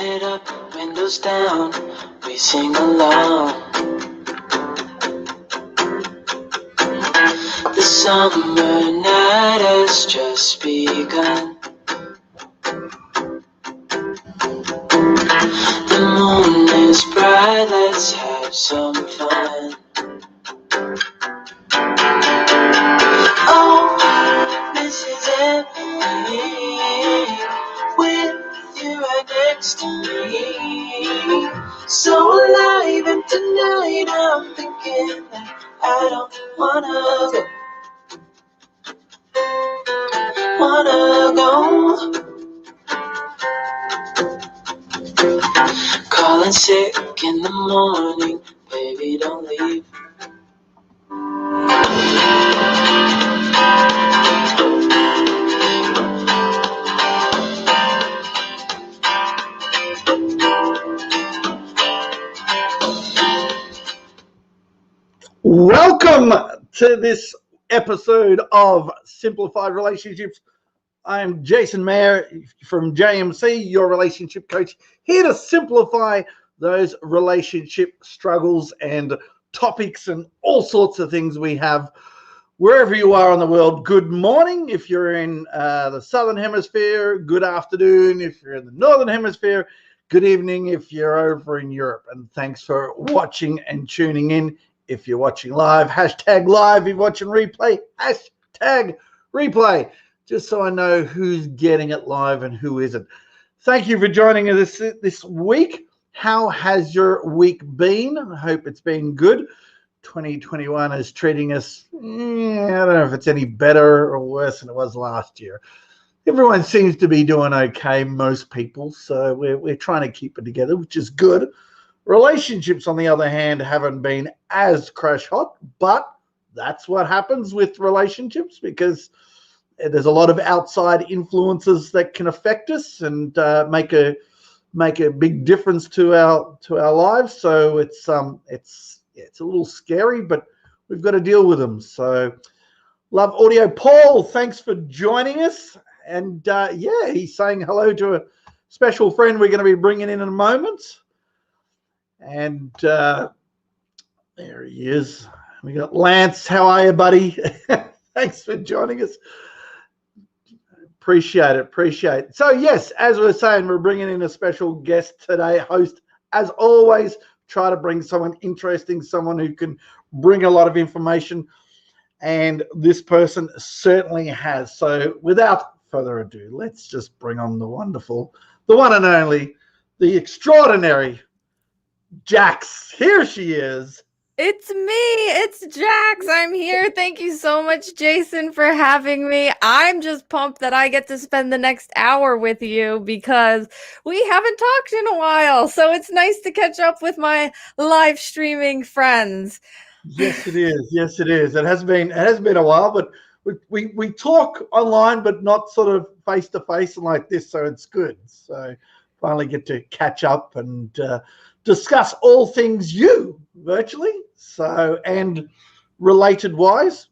it up, windows down, we sing along. The summer night has just begun. The moon is bright, let's have some fun. Oh, Mrs. Emily, with you right next to me. So alive, and tonight I'm thinking that I don't wanna go. Calling sick in the morning, baby, don't leave. Welcome to this episode of Simplified Relationships. I'm Jayson Mair from JMC, your relationship coach, here to simplify those relationship struggles and topics and all sorts of things we have wherever you are in the world. Good morning if you're in the Southern Hemisphere. Good afternoon if you're in the Northern Hemisphere. Good evening if you're over in Europe. And thanks for watching and tuning in. If you're watching live, hashtag live. If you're watching replay, hashtag replay. Just so I know who's getting it live and who isn't. Thank you for joining us this week. How has your week been? I hope it's been good. 2021 is treating us, I don't know if it's any better or worse than it was last year. Everyone seems to be doing okay, most people. So we're trying to keep it together, which is good. Relationships, on the other hand, haven't been as crash hot, but that's what happens with relationships because there's a lot of outside influences that can affect us and make a big difference to our lives. So it's a little scary, but we've got to deal with them. So love audio. Paul, thanks for joining us. And he's saying hello to a special friend we're going to be bringing in a moment. And there he is. We got Lance. How are you, buddy? Thanks for joining us. Appreciate it. So, yes, as we're saying, we're bringing in a special guest today, host. As always, try to bring someone interesting, someone who can bring a lot of information. And this person certainly has. So, without further ado, let's just bring on the wonderful, the one and only, the extraordinary Jax. Here she is. It's me. It's Jax. I'm here. Thank you so much, Jayson, for having me. I'm just pumped that I get to spend the next hour with you because we haven't talked in a while. So it's nice to catch up with my live streaming friends. Yes, it is. Yes, it is. It has been a while, but we talk online, but not sort of face to face and like this. So it's good. So finally get to catch up and discuss all things you virtually, so and related wise,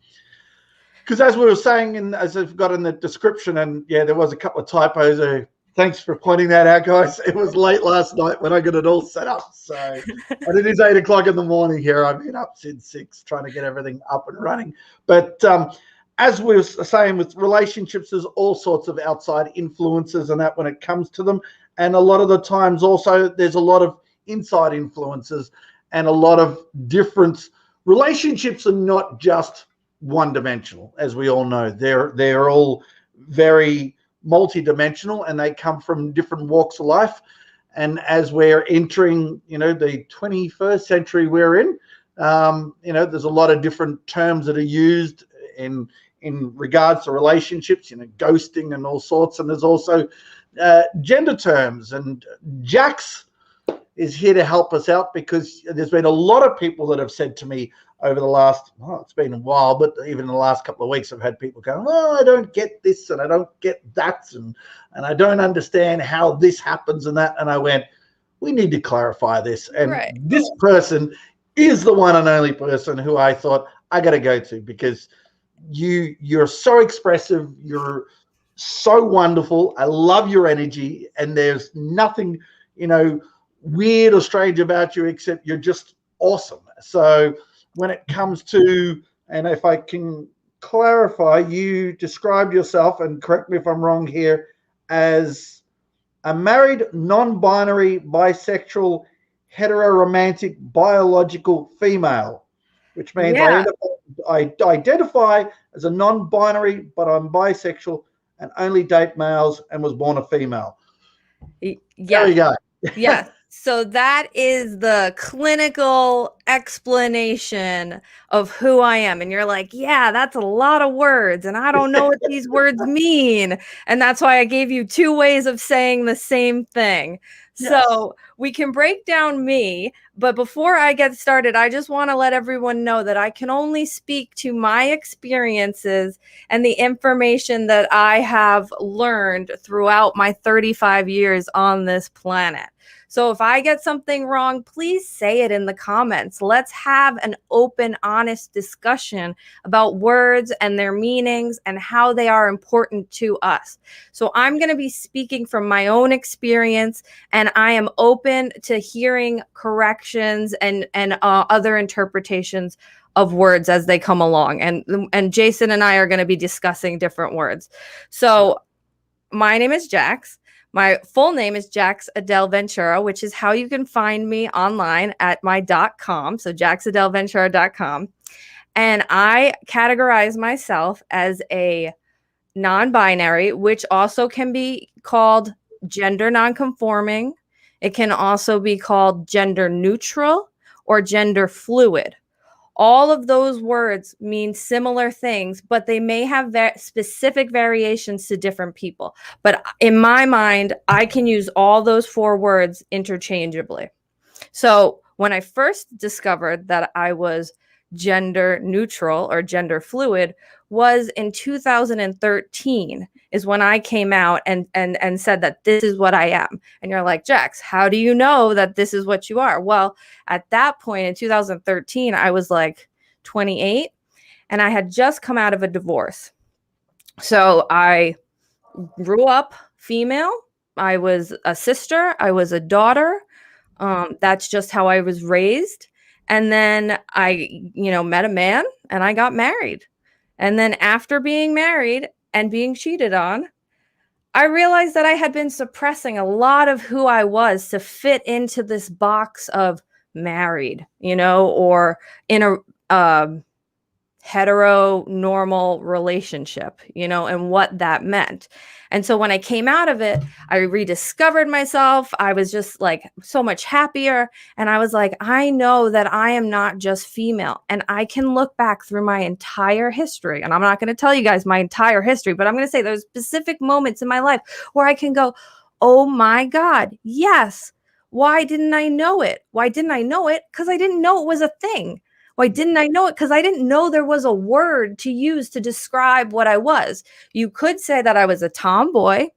because as we were saying, as I've got in the description, and there was a couple of typos. Thanks for pointing that out, guys. It was late last night when I got it all set up. So, and it is 8 o'clock in the morning here. I've been up since 6 trying to get everything up and running. But as we were saying, with relationships, there's all sorts of outside influences and that when it comes to them, and a lot of the times also there's a lot of inside influences and a lot of different relationships are not just one-dimensional, as we all know. They're all very multi-dimensional and they come from different walks of life. And as we're entering, the 21st century we're in, there's a lot of different terms that are used in regards to relationships, ghosting and all sorts. And there's also gender terms, and Jax is here to help us out because there's been a lot of people that have said to me over the last, it's been a while, but even in the last couple of weeks, I've had people going, I don't get this and I don't get that and I don't understand how this happens and that. And I went, we need to clarify this. And This person is the one and only person who I thought I got to go to because you're so expressive. You're so wonderful. I love your energy and there's nothing weird or strange about you, except you're just awesome. So when it comes to, and if I can clarify, you described yourself, and correct me if I'm wrong here, as a married, non-binary, bisexual, heteroromantic, biological female, which means Yeah. I identify as a non-binary, but I'm bisexual and only date males and was born a female. Yes. There you go. Yes. So that is the clinical explanation of who I am. And you're like, yeah, that's a lot of words. And I don't know what these words mean. And that's why I gave you two ways of saying the same thing. Yes. So we can break down me. But before I get started, I just want to let everyone know that I can only speak to my experiences and the information that I have learned throughout my 35 years on this planet. So if I get something wrong, please say it in the comments. Let's have an open, honest discussion about words and their meanings and how they are important to us. So I'm going to be speaking from my own experience, and I am open to hearing corrections and other interpretations of words as they come along. And Jayson and I are going to be discussing different words. So my name is Jax. My full name is Jax Adele Ventura, which is how you can find me online at my .com. So jaxadelventura.com. And I categorize myself as a non-binary, which also can be called gender nonconforming. It can also be called gender neutral or gender fluid. All of those words mean similar things, but they may have specific variations to different people. But in my mind, I can use all those four words interchangeably. So when I first discovered that I was gender neutral or gender fluid was in 2013 is when I came out and said that this is what I am. And you're like, Jax, how do you know that this is what you are? Well, at that point in 2013, I was like 28 and I had just come out of a divorce. So I grew up female. I was a sister. I was a daughter. That's just how I was raised. And then I, met a man and I got married. And then after being married and being cheated on, I realized that I had been suppressing a lot of who I was to fit into this box of married, or in a heteronormal relationship, and what that meant. And so when I came out of it, I rediscovered myself. I was just like so much happier. And I was like, I know that I am not just female. And I can look back through my entire history. And I'm not going to tell you guys my entire history, but I'm going to say there's specific moments in my life where I can go, oh my God, yes. Why didn't I know it? Why didn't I know it? Because I didn't know it was a thing. Why didn't I know it? Because I didn't know there was a word to use to describe what I was. You could say that I was a tomboy.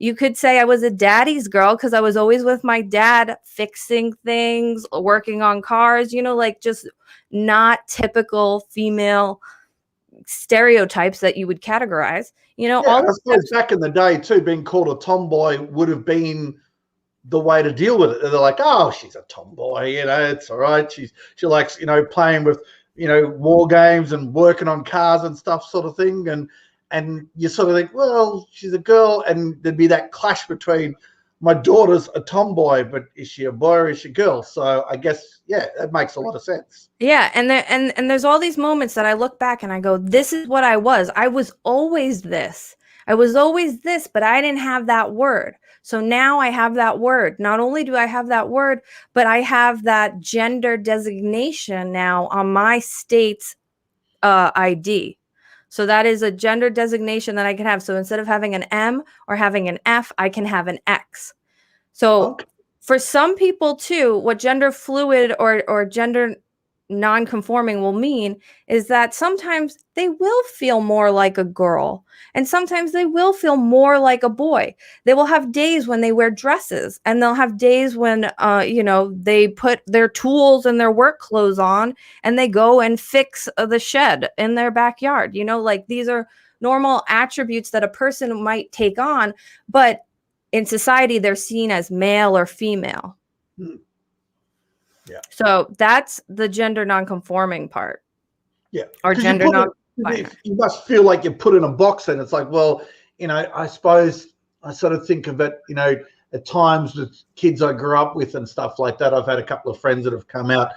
You could say I was a daddy's girl because I was always with my dad fixing things, working on cars, like just not typical female stereotypes that you would categorize. I suppose back in the day too, being called a tomboy would have been the way to deal with it. They're like, oh, she's a tomboy, it's all right. She likes, playing with, war games and working on cars and stuff sort of thing. And you sort of think, well, she's a girl. And there'd be that clash between my daughter's a tomboy, but is she a boy or is she a girl? So I guess, yeah, that makes a lot of sense. Yeah. And there's all these moments that I look back and I go, this is what I was. I was always this. I was always this, but I didn't have that word. So now I have that word. Not only do I have that word, but I have that gender designation now on my state's ID. So that is a gender designation that I can have. So instead of having an M or having an F, I can have an X. So for some people too, what gender fluid or gender non-conforming will mean is that sometimes they will feel more like a girl and sometimes they will feel more like a boy. They will have days when they wear dresses and they'll have days when they put their tools and their work clothes on and they go and fix the shed in their backyard. Like these are normal attributes that a person might take on, but in society, they're seen as male or female. Yeah. So that's the gender nonconforming part. Yeah. Or gender non-binary. You must feel like you're put in a box, and it's like, well, I suppose I sort of think of it, at times with kids I grew up with and stuff like that. I've had a couple of friends that have come out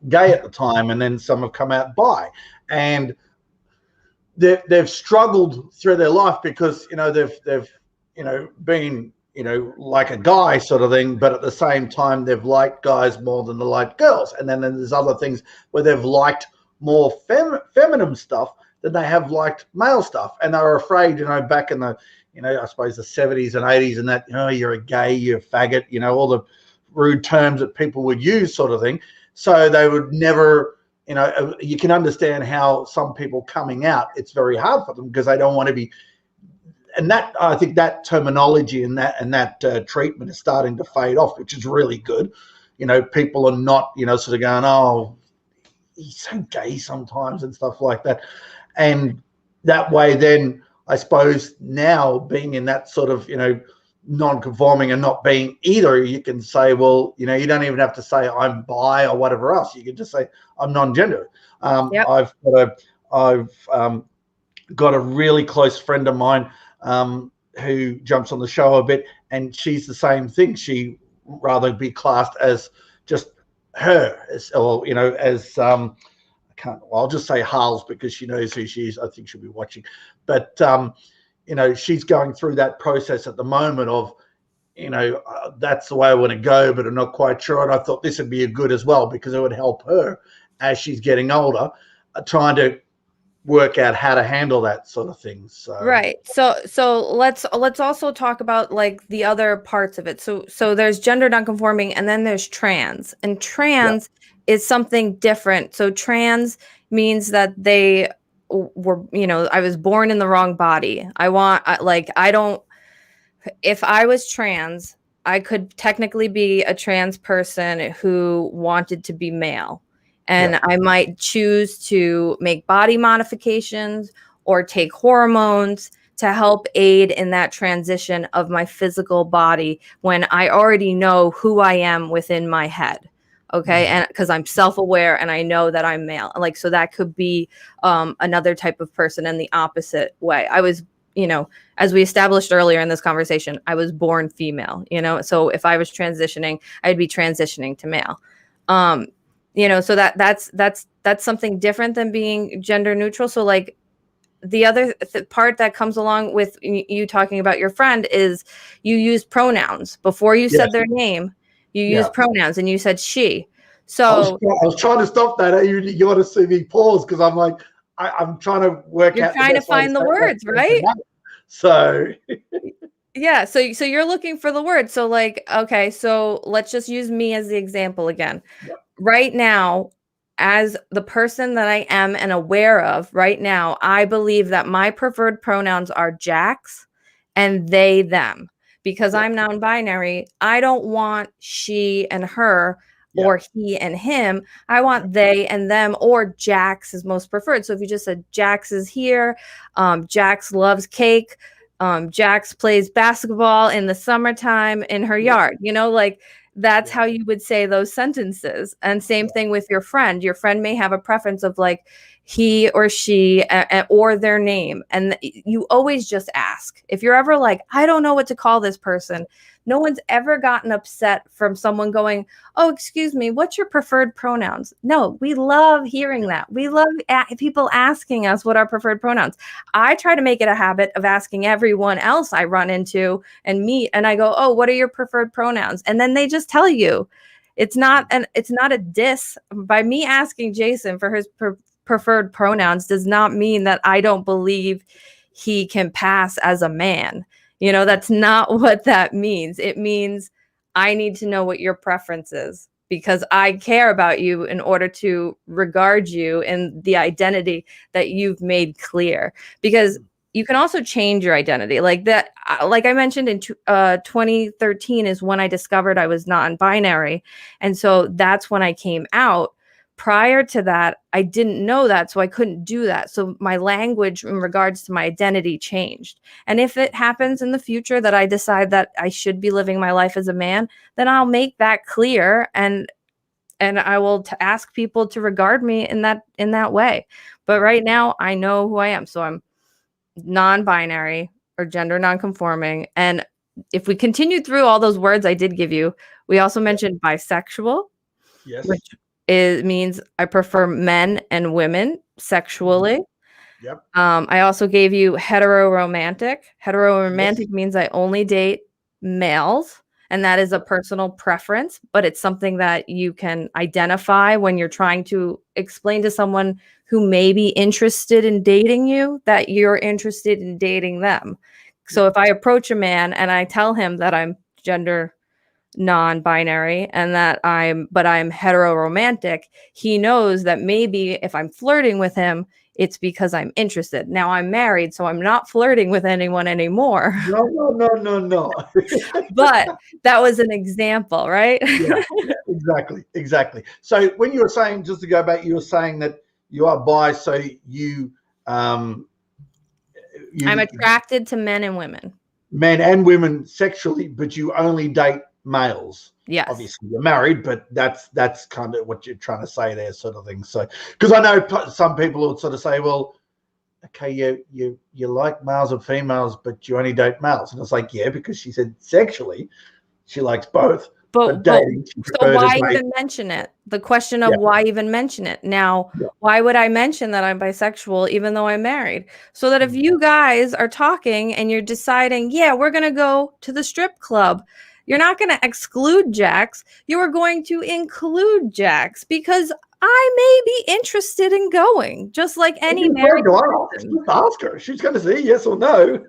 gay at the time, and then some have come out bi, and they've struggled through their life because they've been like a guy sort of thing, but at the same time they've liked guys more than they like girls, and then there's other things where they've liked more feminine stuff than they have liked male stuff, and they were afraid, back in the I suppose the 70s and 80s and that, you're a gay, you're a faggot, all the rude terms that people would use sort of thing. So they would never, you can understand how some people coming out, it's very hard for them because they don't want to be, and that, I think that terminology and that treatment is starting to fade off, which is really good. People are not, sort of going, oh, he's so gay sometimes and stuff like that. And that way then, I suppose now being in that sort of, non-conforming and not being either, you can say, well, you don't even have to say I'm bi or whatever else. You can just say I'm non-gender. Yep. I've got a really close friend of mine who jumps on the show a bit, and she's the same thing. She rather be classed as just her, I'll just say Harles because she knows who she is. I think she'll be watching. But, she's going through that process at the moment of, that's the way I want to go, but I'm not quite sure. And I thought this would be a good as well because it would help her as she's getting older, trying to work out how to handle that sort of thing. So right. So let's also talk about like the other parts of it. So there's gender nonconforming, and then there's trans. And trans is something different. So trans means that they were, I was born in the wrong body. If I was trans, I could technically be a trans person who wanted to be male. And I might choose to make body modifications or take hormones to help aid in that transition of my physical body when I already know who I am within my head. Okay. And because I'm self-aware and I know that I'm male, so that could be another type of person in the opposite way. I was, as we established earlier in this conversation, I was born female, so if I was transitioning, I'd be transitioning to male. So that's something different than being gender neutral. So like the other part that comes along with you talking about your friend is you use pronouns before you said their name. You use pronouns, and you said she. So I was trying to stop that. You want to see me pause because I'm like, I'm trying to work out. You're trying to find the words, right? So yeah. So you're looking for the word. So like, okay, so let's just use me as the example again. Yep. Right now, as the person that I am and aware of right now, I believe that my preferred pronouns are Jax and they, them. Because I'm non-binary, I don't want she and her or he and him. I want they and them, or Jax is most preferred. So if you just said Jax is here, Jax loves cake, Jax plays basketball in the summertime in her yard, that's how you would say those sentences. And same thing with your friend. Your friend may have a preference of like he or she or their name. And you always just ask. If you're ever like, I don't know what to call this person, no one's ever gotten upset from someone going, oh, excuse me, what's your preferred pronouns? No, we love hearing that. We love people asking us what our preferred pronouns. I try to make it a habit of asking everyone else I run into and meet, and I go, oh, what are your preferred pronouns? And then they just tell you. It's not a diss. By me asking Jayson for his preferred pronouns does not mean that I don't believe he can pass as a man. That's not what that means. It means I need to know what your preference is because I care about you in order to regard you in the identity that you've made clear. Because you can also change your identity like that. Like I mentioned in 2013 is when I discovered I was non-binary. And so that's when I came out. prior to that, I didn't know that, so I couldn't do that. So my language in regards to my identity changed. And if it happens in the future that I decide that I should be living my life as a man, then I'll make that clear, and I will ask people to regard me in that way. But right now, I know who I am. So I'm non-binary or gender non-conforming. And if we continue through all those words I did give you, we also mentioned bisexual, Yes. which means I prefer men and women sexually. Yep. I also gave you heteroromantic. Heteroromantic means I only date males, and that is a personal preference, but it's something that you can identify when you're trying to explain to someone who may be interested in dating you that you're interested in dating them. So if I approach a man and I tell him that I'm gender non-binary and that I'm heteroromantic, he knows that maybe if I'm flirting with him, it's because I'm interested. Now I'm married, so I'm not flirting with anyone anymore. No. But that was an example, right? Yeah, exactly. So when you were saying, just to go back, you were saying that you are bi, so I'm attracted to men and women. Men and women sexually, but you only date males. Yes. Obviously you're married, but that's kind of what you're trying to say there, sort of thing. So, because I know some people would sort of say, well, okay, you like males and females, but you only date males. And it's like, yeah, because she said sexually she likes both. But dating, so why even mention it? The question of why even mention it? Now, why would I mention that I'm bisexual even though I'm married? So that if you guys are talking and you're deciding, yeah, we're going to go to the strip club, you're not going to exclude Jax. You are going to include Jax because I may be interested in going, just like any married person. Ask her. She's going to say yes or no.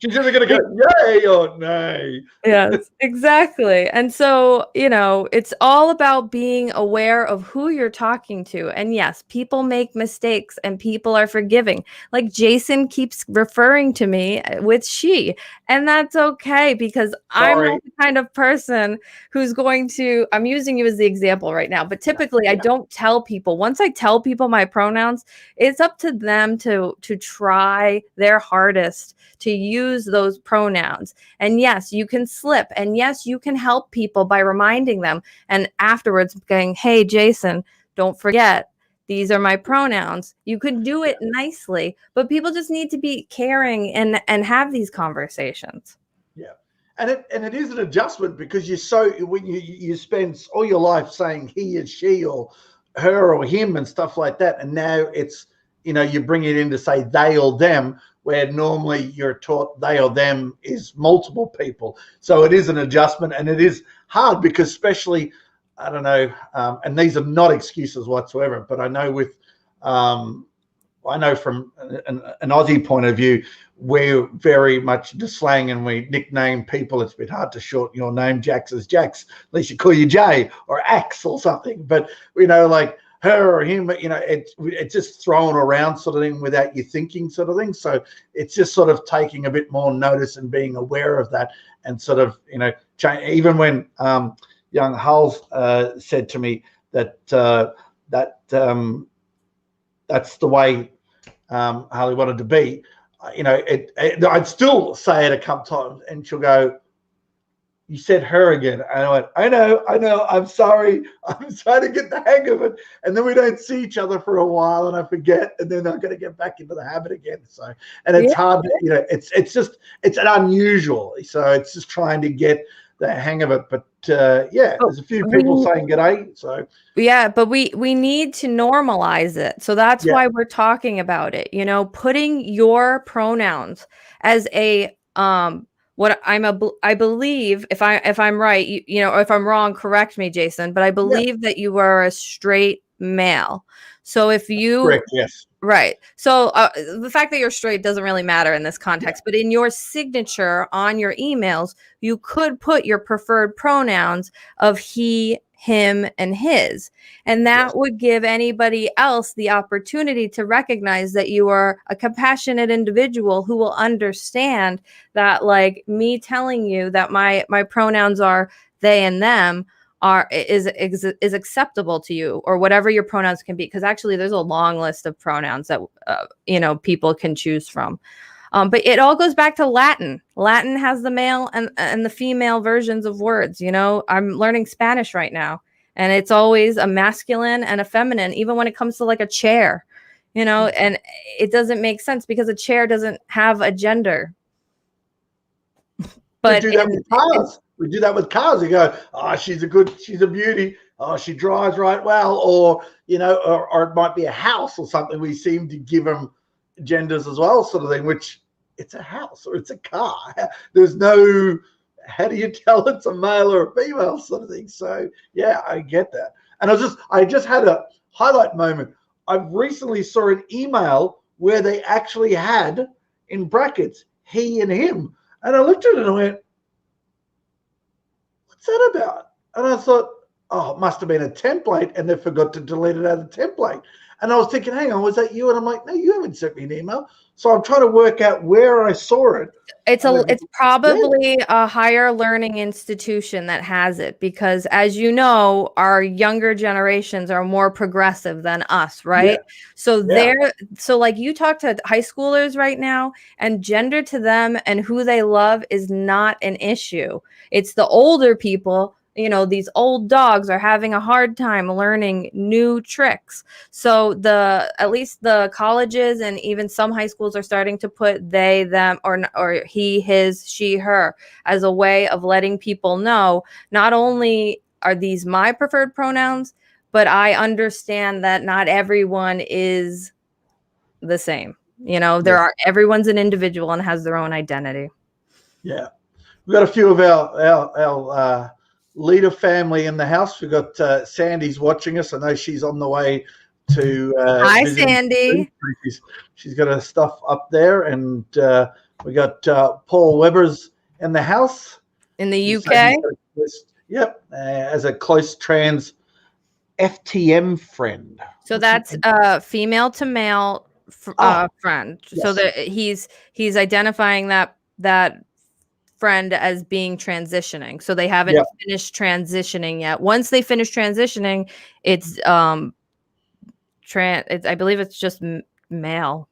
She's either going to go yay or nay. Yes, exactly. And so, it's all about being aware of who you're talking to. And yes, people make mistakes and people are forgiving. Like Jayson keeps referring to me with she, and that's okay because I'm not the kind of person who's going to, I'm using you as the example right now, but typically I don't tell people. Once I tell people my pronouns, it's up to them to try their hardest to use those pronouns. And yes, you can slip. And yes, you can help people by reminding them. And afterwards going, hey, Jayson, don't forget, these are my pronouns. You could do it nicely, but people just need to be caring and have these conversations. Yeah. And it is an adjustment because when you spend all your life saying he and she or her or him and stuff like that. And now it's, you bring it in to say they or them, where normally you're taught they or them is multiple people. So it is an adjustment, and it is hard because especially, I don't know, and these are not excuses whatsoever, but I know I know from an Aussie point of view, we're very much the slang and we nickname people. It's a bit hard to shorten your name. Jax is Jax. At least you call you Jay or Axe or something. But, like her or him, it's just thrown around sort of thing without you thinking sort of thing. So it's just sort of taking a bit more notice and being aware of that and sort of, change. Even when young Hull said to me that that's the way Harley wanted to be, I'd still say it a couple times and she'll go, you said her again. And I went, I know, I'm sorry. I'm trying to get the hang of it. And then we don't see each other for a while and I forget. And then I'm going to get back into the habit again. So, and it's hard, it's an unusual. So it's just trying to get the hang of it. But there's a few people saying g'day. So yeah, but we need to normalize it. So that's why we're talking about it. Putting your pronouns as a I believe, if I'm right, or if I'm wrong, correct me, Jayson. But I believe that you are a straight male. So if you correct, yes. Right. So the fact that you're straight doesn't really matter in this context, but in your signature on your emails, you could put your preferred pronouns of he, him, and his. And that would give anybody else the opportunity to recognize that you are a compassionate individual who will understand that, like me telling you that my pronouns are they and them is acceptable to you, or whatever your pronouns can be, because actually there's a long list of pronouns that people can choose from. But it all goes back to Latin. Latin has the male and the female versions of words. I'm learning Spanish right now, and it's always a masculine and a feminine, even when it comes to like a chair, and it doesn't make sense because a chair doesn't have a gender. But we do that with cars. We do that with cars. You go, oh, she's a beauty. Oh, she drives right well. Or, or it might be a house or something. We seem to give them genders as well, sort of thing, which it's a house or it's a car. There's no, how do you tell it's a male or a female sort of thing? So, yeah, I get that. And I just had a highlight moment. I recently saw an email where they actually had in brackets, he and him. And I looked at it and I went, what's that about? And I thought, oh, it must have been a template and they forgot to delete it out of the template. And I was thinking, hang on, was that you? And I'm like, no, you haven't sent me an email. So I'm trying to work out where I saw it. It's probably a higher learning institution that has it, because as you know, our younger generations are more progressive than us, right? Yeah. So like you talk to high schoolers right now, and gender to them and who they love is not an issue. It's the older people. These old dogs are having a hard time learning new tricks. So at least the colleges and even some high schools are starting to put they, them, or he, his, she, her as a way of letting people know, not only are these my preferred pronouns, but I understand that not everyone is the same. Everyone's an individual and has their own identity. Yeah. We've got a few of our leader family in the house. We've got Sandy's watching us. I know she's on the way to hi Sandy. She's got her stuff up there, and we got Paul Weber's in the house in the UK. Yep, as a close trans FTM friend. So that's female to male friend. Yes. So that he's identifying that friend as being transitioning. So they haven't finished transitioning yet. Once they finish transitioning, it's I believe it's just male.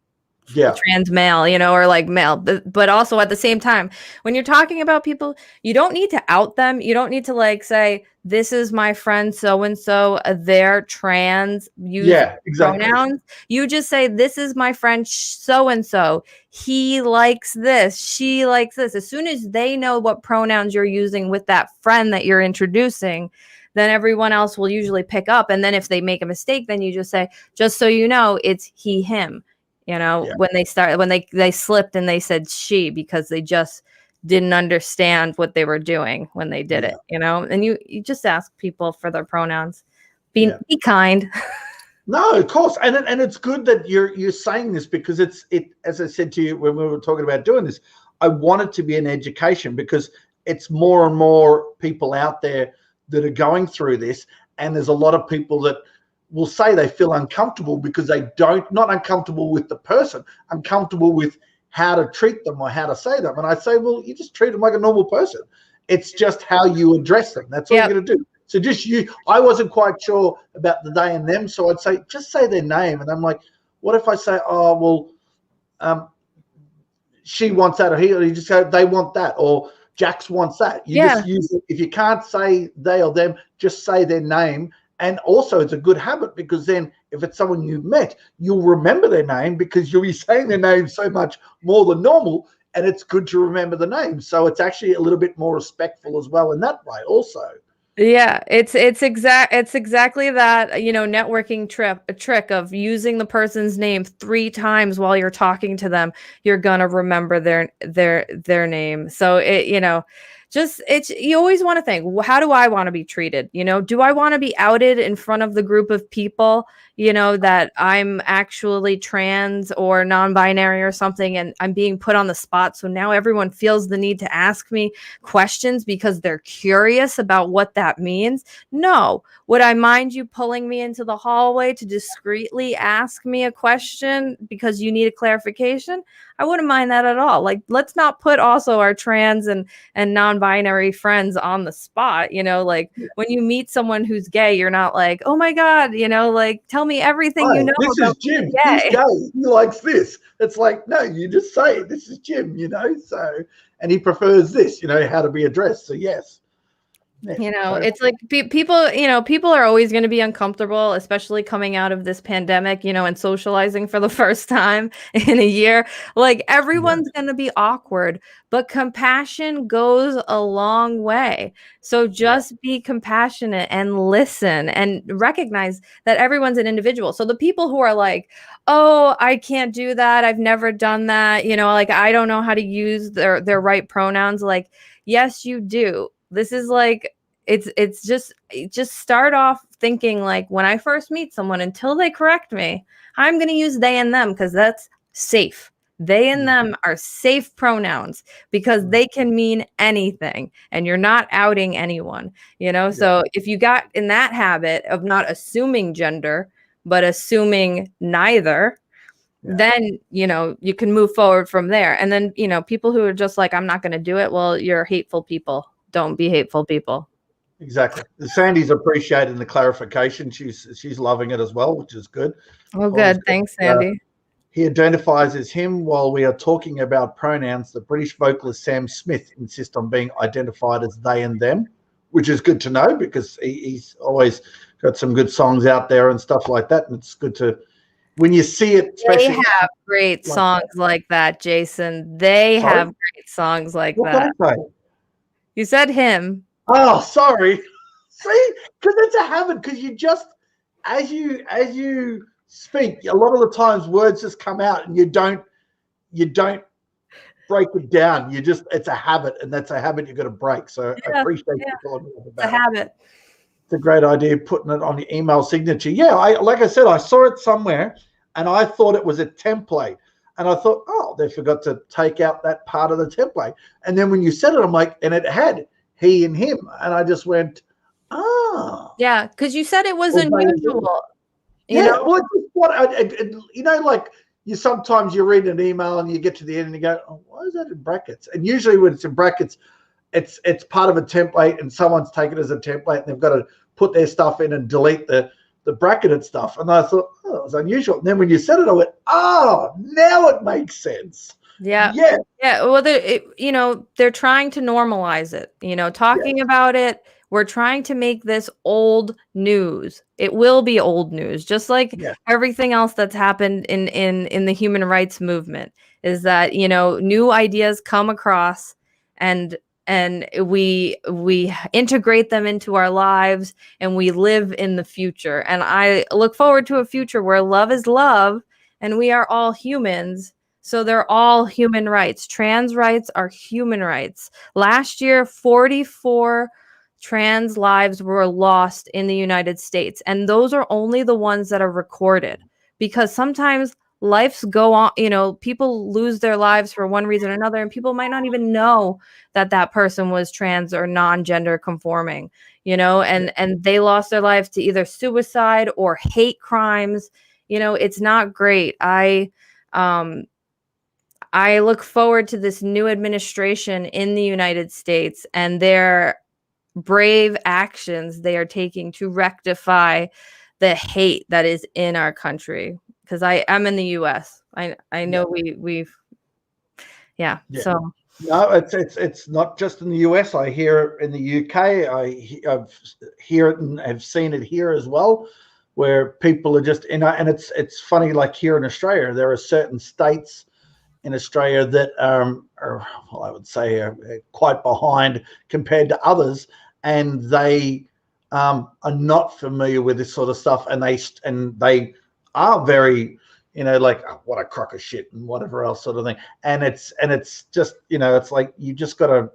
Yeah. Trans male, or like male. But also at the same time, when you're talking about people, you don't need to out them. You don't need to like say, this is my friend so-and-so, they're trans, use pronouns. You just say, this is my friend so-and-so. He likes this, she likes this. As soon as they know what pronouns you're using with that friend that you're introducing, then everyone else will usually pick up. And then if they make a mistake, then you just say, just so you know, it's he, him. When they slipped and they said she, because they just didn't understand what they were doing when they did it, and you just ask people for their pronouns. Be kind. No, of course. And it's good that you're saying this, because it, as I said to you when we were talking about doing this, I want it to be an education, because it's more and more people out there that are going through this. And there's a lot of people that will say they feel uncomfortable because not uncomfortable with the person, uncomfortable with how to treat them or how to say them. And I say, well, you just treat them like a normal person. It's just how you address them. That's all you're going to do. So I wasn't quite sure about the they and them. So I'd say, just say their name. And I'm like, what if I say, oh, well, she wants that, or he, or you just go, they want that, or Jax wants that. You just use it. If you can't say they or them, just say their name. And also it's a good habit, because then if it's someone you've met, you'll remember their name, because you'll be saying their name so much more than normal, and it's good to remember the name. So it's actually a little bit more respectful as well in that way also. Yeah, it's exactly that, networking trick of using the person's name 3 times while you're talking to them. You're going to remember their name. So you always want to think, how do I want to be treated? Do I want to be outed in front of the group of people, that I'm actually trans or non-binary or something, and I'm being put on the spot. So now everyone feels the need to ask me questions because they're curious about what that means. No. Would I mind you pulling me into the hallway to discreetly ask me a question because you need a clarification? I wouldn't mind that at all. Like, let's not put also our trans and non-binary friends on the spot. Like when you meet someone who's gay, you're not like, oh my God, like tell me everything you know This is about Jim. being He's gay. gay. He likes this. It's like, no, you just say this is Jim, So, and he prefers this, how to be addressed. So yes. It's like people are always going to be uncomfortable, especially coming out of this pandemic, and socializing for the first time in a year. Like everyone's going to be awkward, but compassion goes a long way. So just be compassionate and listen and recognize that everyone's an individual. So the people who are like, oh, I can't do that. I've never done that. Like I don't know how to use their right pronouns. Like, yes, you do. This is like, it's just start off thinking like when I first meet someone, until they correct me, I'm going to use they and them because that's safe. They and them are safe pronouns because they can mean anything and you're not outing anyone, So if you got in that habit of not assuming gender, but assuming neither, then, you can move forward from there. And then, people who are just like, I'm not going to do it. Well, you're hateful people. Don't be hateful people. Exactly. Sandy's appreciating the clarification. She's loving it as well, which is good. Oh, good. Thanks, Sandy. He identifies as him. While we are talking about pronouns, the British vocalist Sam Smith insists on being identified as they and them, which is good to know because he's always got some good songs out there and stuff like that. And it's good to, when you see it. They have great songs like that, Jayson. They have great songs like that. You said him. Oh, sorry. See, because it's a habit. Because you just, as you speak, a lot of the times words just come out, and you don't break it down. It's a habit, and that's a habit you've got to break. So I appreciate you calling me about it's a habit. It's a great idea putting it on your email signature. Yeah, like I said, I saw it somewhere, and I thought it was a template. And I thought, oh, they forgot to take out that part of the template. And then when you said it, I'm like, and it had he and him, and I just went, ah, yeah, because you said it was unusual. Well, like you sometimes you read an email and you get to the end and you go, oh, why is that in brackets? And usually when it's in brackets, it's part of a template, and someone's taken it as a template, and they've got to put their stuff in and delete the bracketed stuff. And I thought, oh, it was unusual. And then when you said it, I went, oh, now it makes sense. Yeah. Well, they're trying to normalize it, talking about it. We're trying to make this old news. It will be old news, just like everything else that's happened in the human rights movement, is that, new ideas come across and we integrate them into our lives, and we live in the future. And I look forward to a future where love is love and we are all humans. So they're all human rights. Trans rights are human rights. Last year, 44 trans lives were lost in the United States. And those are only the ones that are recorded, because sometimes lives go on, people lose their lives for one reason or another, and people might not even know that person was trans or non-gender conforming, and they lost their lives to either suicide or hate crimes. It's not great. I look forward to this new administration in the United States and their brave actions they are taking to rectify the hate that is in our country. Because I'm in the U.S. I know we've. So. No, it's not just in the US. I hear it in the UK. I've hear it and have seen it here as well, where people are just, and it's funny. Like here in Australia, there are certain states in Australia that are well, I would say are quite behind compared to others, and they are not familiar with this sort of stuff, and they are very, like, oh, what a crock of shit and whatever else sort of thing. And it's just, it's like you just got to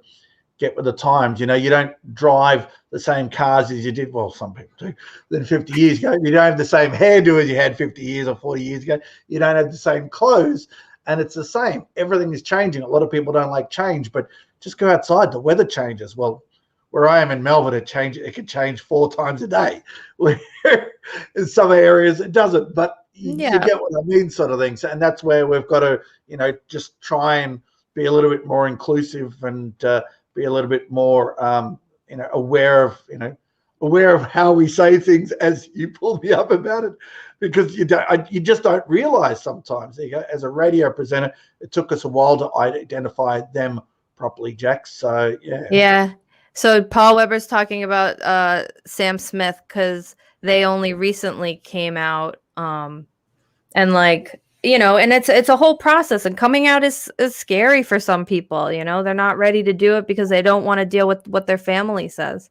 get with the times. You know, you don't drive the same cars as you did. Well, some people do. Then 50 years ago, you don't have the same hairdo as you had 50 years or 40 years ago. You don't have the same clothes, and it's the same. Everything is changing. A lot of people don't like change, but just go outside. The weather changes. Well, where I am in Melbourne, it can change 4 times a day. Where in some areas it doesn't, but you get what I mean, sort of things. And that's where we've got to, you know, just try and be a little bit more inclusive and be a little bit more, you know, aware of how we say things, as you pulled me up about it, because you just don't realize sometimes. There you go. As a radio presenter, it took us a while to identify them properly, Jack. So yeah. So Paul Weber's talking about Sam Smith, because they only recently came out, and like, you know, and it's a whole process, and coming out is scary for some people. You know, they're not ready to do it because they don't want to deal with what their family says.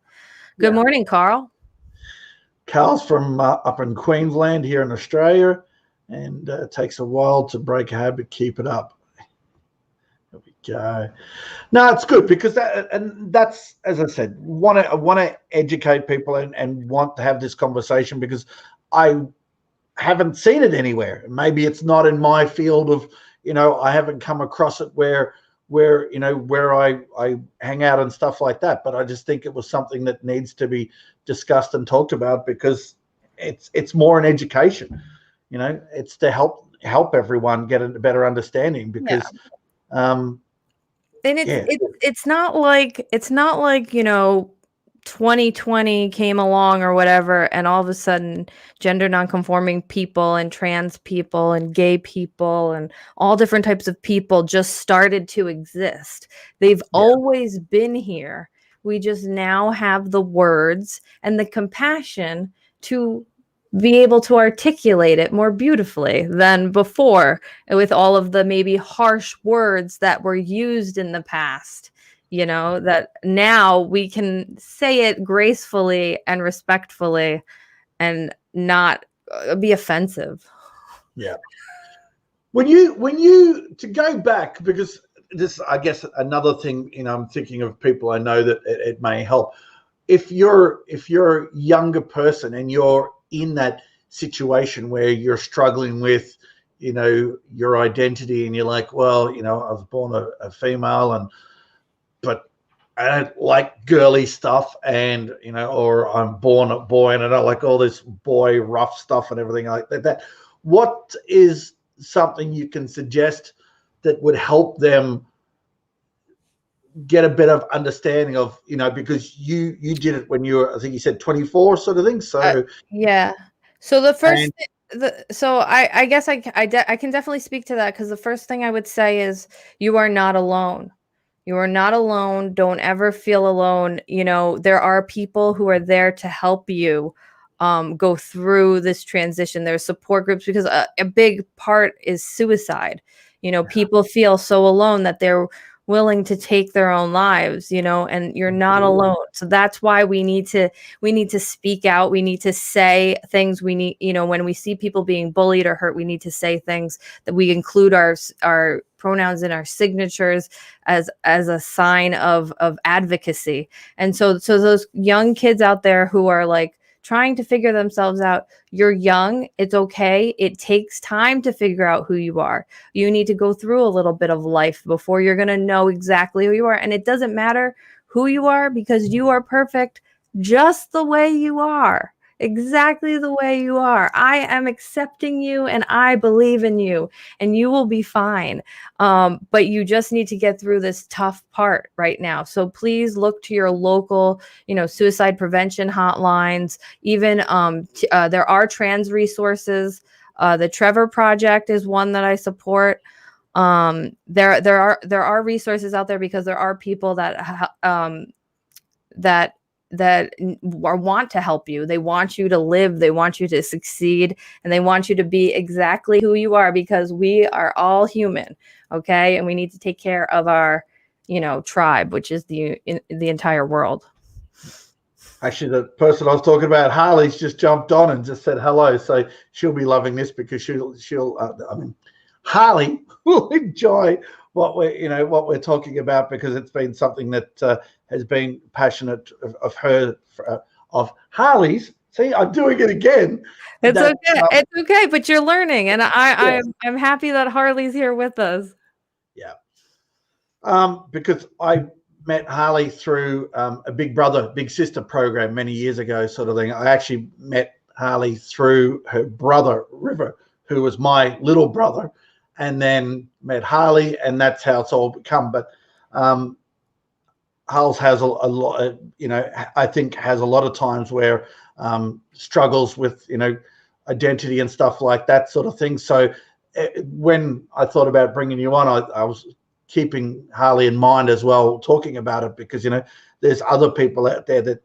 Good morning, Carl. Carl's from up in Queensland here in Australia, and it takes a while to break a habit. Keep it up. There we go. No, it's good, because that's, as I said, want to educate people and want to have this conversation, because I haven't seen it anywhere. Maybe it's not in my field of, you know, I haven't come across it where you know, where I hang out and stuff like that. But I just think it was something that needs to be discussed and talked about, because it's more an education. You know, it's to help everyone get a better understanding, because and it's not like, you know, 2020 came along or whatever, and all of a sudden gender nonconforming people and trans people and gay people and all different types of people just started to exist. They've always been here. We just now have the words and the compassion to be able to articulate it more beautifully than before, with all of the maybe harsh words that were used in the past. You know, that now we can say it gracefully and respectfully and not be offensive. Yeah. When you to go back, because this, I guess, another thing, you know, I'm thinking of people I know that it may help. If you're a younger person and you're in that situation where you're struggling with, you know, your identity, and you're like, well, you know, I was born a female, but I don't like girly stuff, and, you know, or I'm born a boy and I don't like all this boy rough stuff and everything like that. What is something you can suggest that would help them get a bit of understanding of, you know, because you did it when you were, I think you said 24 sort of thing. So So the first I guess I can definitely speak to that, because the first thing I would say is you are not alone. You are not alone. Don't ever feel alone. You know, there are people who are there to help you go through this transition. There's support groups, because a big part is suicide. You know, people feel so alone that they're willing to take their own lives, you know, and you're not alone. So that's why we need to speak out. We need to say things. We need, you know, when we see people being bullied or hurt, we need to say things, that we include our pronouns in our signatures as a sign of advocacy. And so those young kids out there who are like trying to figure themselves out, you're young, it's okay. It takes time to figure out who you are. You need to go through a little bit of life before you're going to know exactly who you are. And it doesn't matter who you are, because you are perfect just the way you are. Exactly the way you are. I am accepting you, and I believe in you, and you will be fine. But you just need to get through this tough part right now. So please look to your local, you know, suicide prevention hotlines. Even there are trans resources. The Trevor Project is one that I support. There are resources out there, because there are people that want to help you. They want you to live, they want you to succeed, and they want you to be exactly who you are, because we are all human, okay? And we need to take care of our, you know, tribe, which is the entire world. Actually, the person I was talking about, Harley's just jumped on and just said hello, so she'll be loving this, because she'll I mean, Harley will enjoy what we're talking about, because it's been something that has been passionate of Harley's. See, I'm doing it again. It's okay. It's okay, but you're learning, and I'm happy that Harley's here with us. Yeah. Because I met Harley through a big brother, big sister program many years ago, sort of thing. I actually met Harley through her brother, River, who was my little brother, and then met Harley, and that's how it's all become. But Hulls has a lot, I think has a lot of times where struggles with, identity and stuff like that sort of thing. So when I thought about bringing you on, I was keeping Harley in mind as well, talking about it, because, there's other people out there that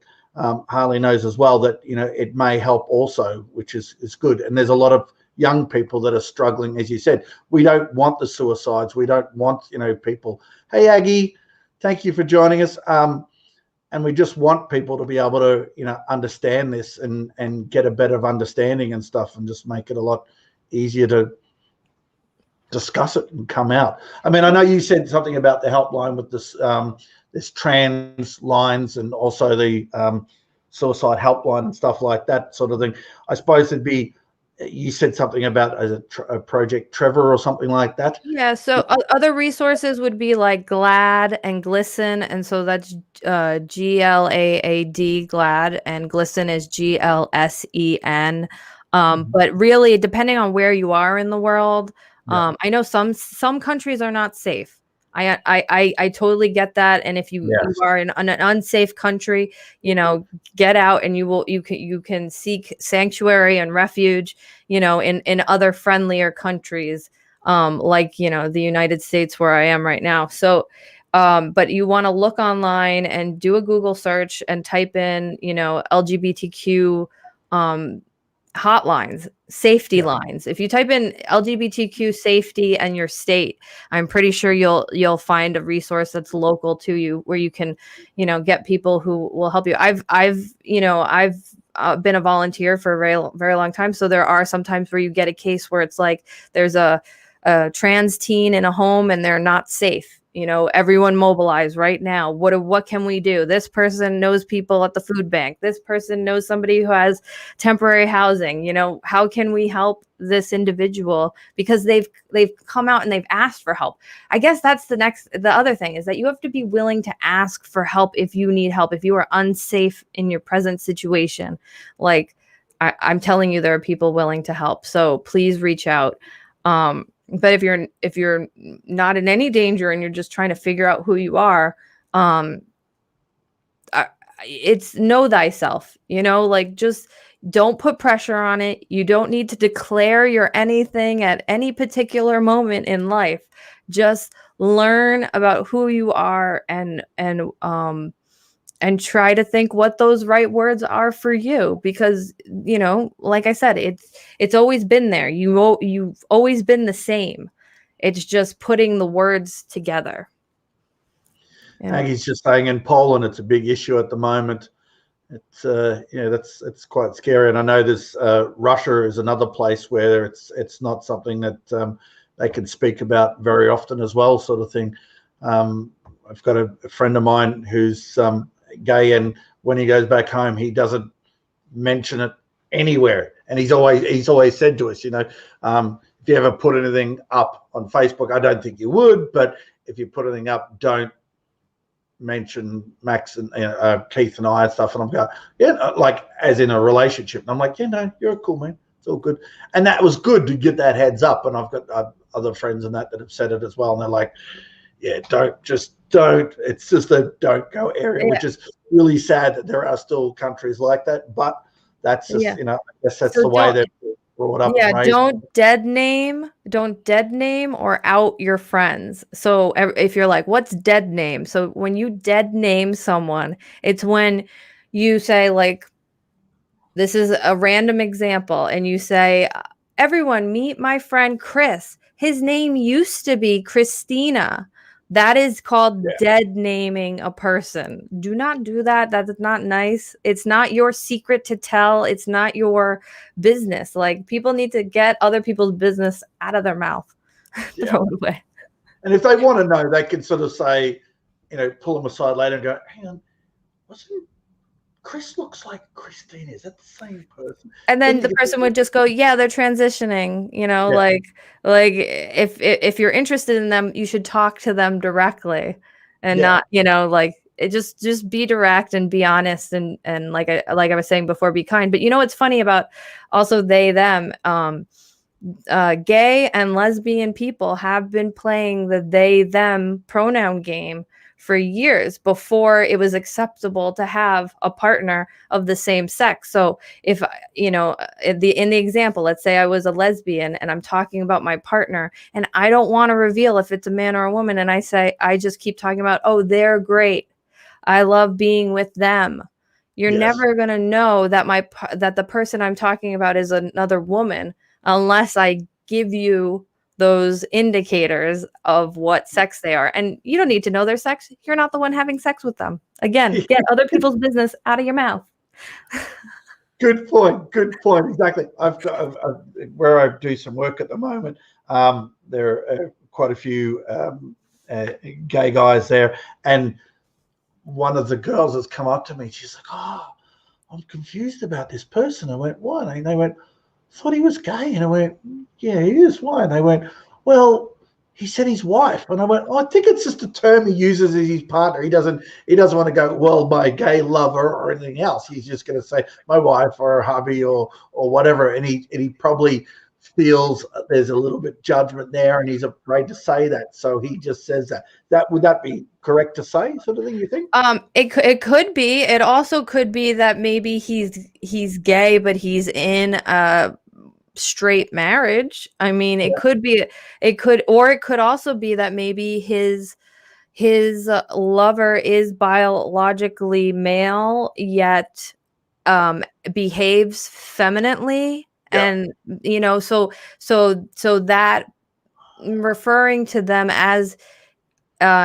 Harley knows as well that, it may help also, which is good. And there's a lot of young people that are struggling, as you said. We don't want the suicides. We don't want, people, hey, Aggie, thank you for joining us. And we just want people to be able to, understand this and get a better understanding and stuff, and just make it a lot easier to discuss it and come out. I mean, I know you said something about the helpline with this trans lines, and also the suicide helpline and stuff like that sort of thing. I suppose you said something about a Project Trevor or something like that. Yeah, so other resources would be like GLAAD and GLISTEN, and so that's GLAAD, GLAAD, and GLISTEN is GLSEN. But really, depending on where you are in the world, I know some countries are not safe. I totally get that, and if you are in an unsafe country, get out, and you can seek sanctuary and refuge, in other friendlier countries, like the United States, where I am right now. So, but you want to look online and do a Google search and type in, LGBTQ hotlines, safety lines. If you type in LGBTQ safety and your state, I'm pretty sure you'll find a resource that's local to you, where you can, get people who will help you. I've been a volunteer for a very, very long time. So there are some times where you get a case where it's like there's a trans teen in a home and they're not safe. Everyone mobilize right now. What can we do? This person knows people at the food bank. This person knows somebody who has temporary housing. How can we help this individual? Because they've come out and they've asked for help. I guess that's the other thing, is that you have to be willing to ask for help if you need help, if you are unsafe in your present situation. Like I'm telling you, there are people willing to help. So please reach out. But if you're not in any danger and you're just trying to figure out who you are, it's know thyself, like just don't put pressure on it. You don't need to declare you're anything at any particular moment in life. Just learn about who you are and try to think what those right words are for you, because like I said, it's always been there. You've always been the same. It's just putting the words together. Aggie's just saying in Poland it's a big issue at the moment. It's it's quite scary. And I know there's Russia is another place where it's not something that they can speak about very often as well, sort of thing. I've got a friend of mine who's gay, and when he goes back home, he doesn't mention it anywhere. And he's always said to us, if you ever put anything up on Facebook, I don't think you would, but if you put anything up, don't mention Max and Keith and I and stuff. And I'm going, like as in a relationship. And I'm like, no, you're a cool man. It's all good. And that was good to get that heads up. And I've got other friends and that have said it as well. And they're like, don't. It's just a don't go area, which is really sad that there are still countries like that. But that's just, I guess that's the way they're brought up. Yeah, don't dead name or out your friends. So if you're like, what's dead name? So when you dead name someone, it's when you say, like, this is a random example, and you say, everyone meet my friend Chris. His name used to be Christina. That is called dead naming a person. Do not do that. That is not nice. It's not your secret to tell. It's not your business. Like, people need to get other people's business out of their mouth. Throw it away. And if they want to know, they can sort of say, pull them aside later and go, hang on, Chris looks like Christine. Is that the same person? And then the person would just go, yeah, they're transitioning, like if you're interested in them, you should talk to them directly and not, like it just be direct and be honest and like I was saying before, be kind. But what's funny about also they, them, gay and lesbian people have been playing the they, them pronoun game for years before it was acceptable to have a partner of the same sex. So if, in the example, let's say I was a lesbian and I'm talking about my partner and I don't want to reveal if it's a man or a woman. And I just keep talking about, oh, they're great. I love being with them. You're never going to know that that the person I'm talking about is another woman unless I give you those indicators of what sex they are. And you don't need to know their sex. You're not the one having sex with them. Again, get other people's business out of your mouth. Good point. Exactly. I've where I do some work at the moment, there are quite a few gay guys there. And one of the girls has come up to me. She's like, oh, I'm confused about this person. I went, why? And they went, thought he was gay. And I went, yeah, he is. Why? And they went, well, he said his wife. And I went, oh, I think it's just a term he uses as his partner. He doesn't want to go, well, my gay lover or anything else. He's just going to say my wife or hubby or whatever. And he probably feels there's a little bit judgment there and he's afraid to say that. So he just says that. Would that be correct to say, sort of thing, you think? It could be. It also could be that maybe he's gay, but he's in a straight marriage. I mean, it could also be that maybe his lover is biologically male, yet behaves femininely. And so that referring to them as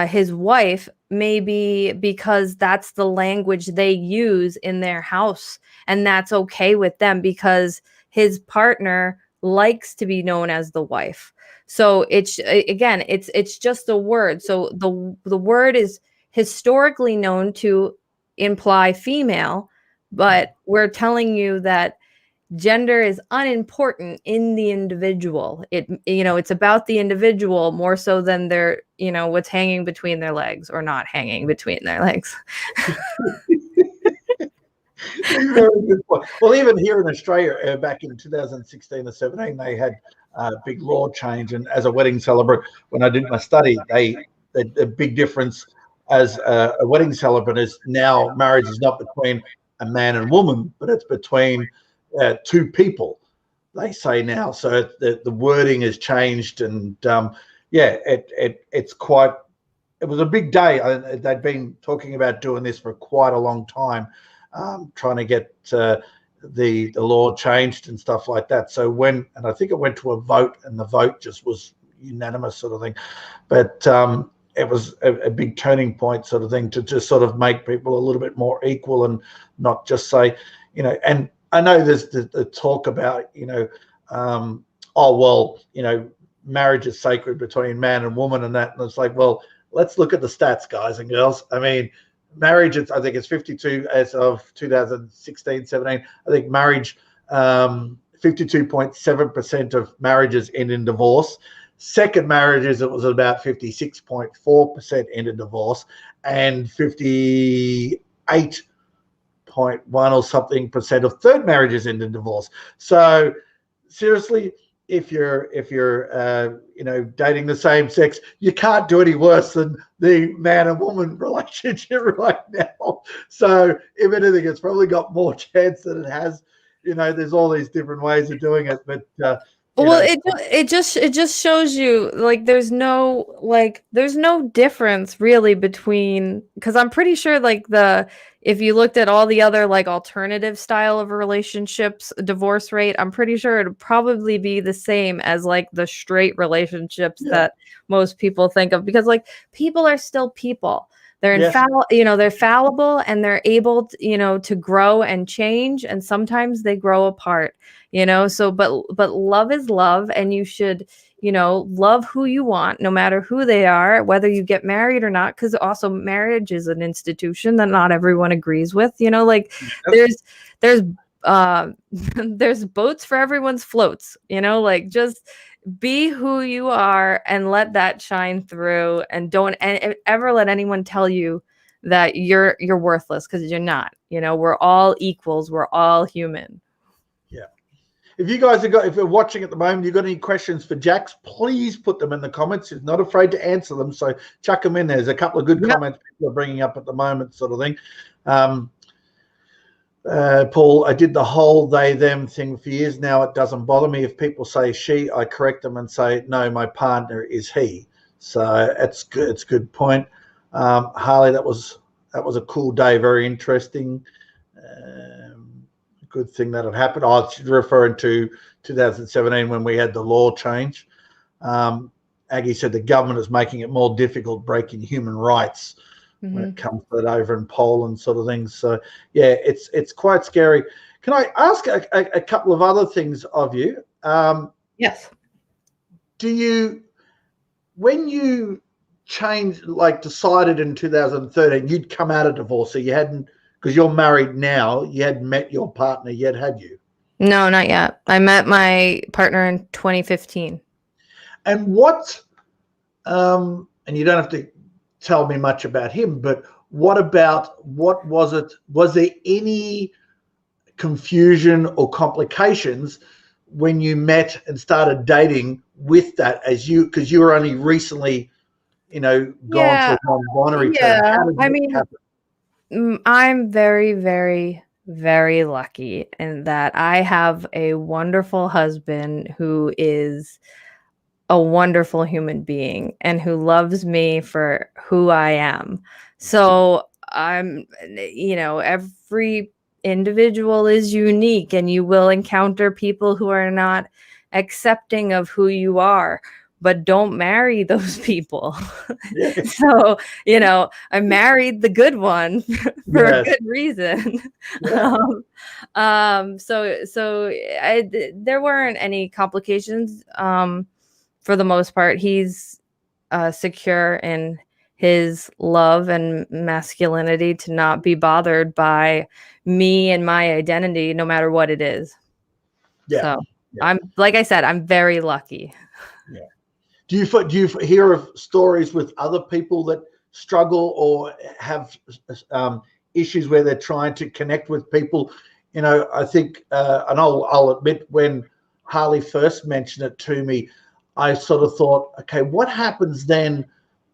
his wife may be because that's the language they use in their house, and that's okay with them because his partner likes to be known as the wife. So it's just a word. So the word is historically known to imply female, but we're telling you that gender is unimportant in the individual. It's about the individual more so than their, what's hanging between their legs or not hanging between their legs. Very good point. Well, even here in Australia, back in 2016 or 17, they had a big law change. And as a wedding celebrant, when I did my study, the big difference as a wedding celebrant is now marriage is not between a man and woman, but it's between two people, they say now. So the wording has changed, and it's quite. It was a big day. They'd been talking about doing this for quite a long time, trying to get the law changed and stuff like that. So and I think it went to a vote, and the vote just was unanimous, sort of thing. But it was a big turning point, sort of thing, to just sort of make people a little bit more equal and not just say, and I know there's the talk about, marriage is sacred between man and woman and that. And it's like, well, let's look at the stats, guys and girls. I mean, marriage, I think it's 52 as of 2016, 17. I think marriage, 52.7% of marriages end in divorce. Second marriages, it was about 56.4% end in divorce, and 58.1 or something percent of third marriages end in divorce. So seriously, if you're dating the same sex, you can't do any worse than the man and woman relationship right now. So if anything, it's probably got more chance than it has. There's all these different ways of doing it, but it just shows you there's no difference really between, because I'm pretty sure if you looked at all the other alternative style of relationships, divorce rate, I'm pretty sure it'd probably be the same as the straight relationships that most people think of, because people are still people. They're they're fallible, and they're able to, to grow and change, and sometimes they grow apart, so but love is love, and you should, love who you want, no matter who they are, whether you get married or not, because also marriage is an institution that not everyone agrees with. There's there's boats for everyone's floats, like just be who you are and let that shine through, and don't ever let anyone tell you that you're worthless, because you're not. We're all equals, we're all human. Yeah. If you guys if you're watching at the moment, you've got any questions for Jax, please put them in the comments. He's not afraid to answer them, so chuck them in there. There's a couple of good comments people are bringing up at the moment, sort of thing. Paul, I did the whole they them thing for years now. It doesn't bother me if people say she. I correct them and say no, my partner is he. So it's good. It's a good point. Harley, that was a cool day. Very interesting. Good thing that had happened. I was referring to 2017 when we had the law change. Aggie said the government is making it more difficult, breaking human rights when it comes to that over in Poland, sort of things. So yeah, it's quite scary. Can I ask a couple of other things of you? Yes. When you changed, decided in 2013 you'd come out of divorce, so you hadn't, because you're married now, you hadn't met your partner yet, had you? No, not yet. I met my partner in 2015. And what, and you don't have to tell me much about him, but what was it? Was there any confusion or complications when you met and started dating with that, because you were only recently, gone through non-binary? Yeah, I mean, I'm very, very, very lucky in that I have a wonderful husband who is a wonderful human being and who loves me for who I am. So every individual is unique, and you will encounter people who are not accepting of who you are. But don't marry those people. Yes. So, I married the good one for a good reason. Yeah. There weren't any complications. For the most part, he's secure in his love and masculinity to not be bothered by me and my identity, no matter what it is. Yeah. So I'm, like I said, I'm very lucky. Yeah. Do you hear of stories with other people that struggle or have issues where they're trying to connect with people? I think, and I'll admit, when Harley first mentioned it to me, I sort of thought, okay, what happens then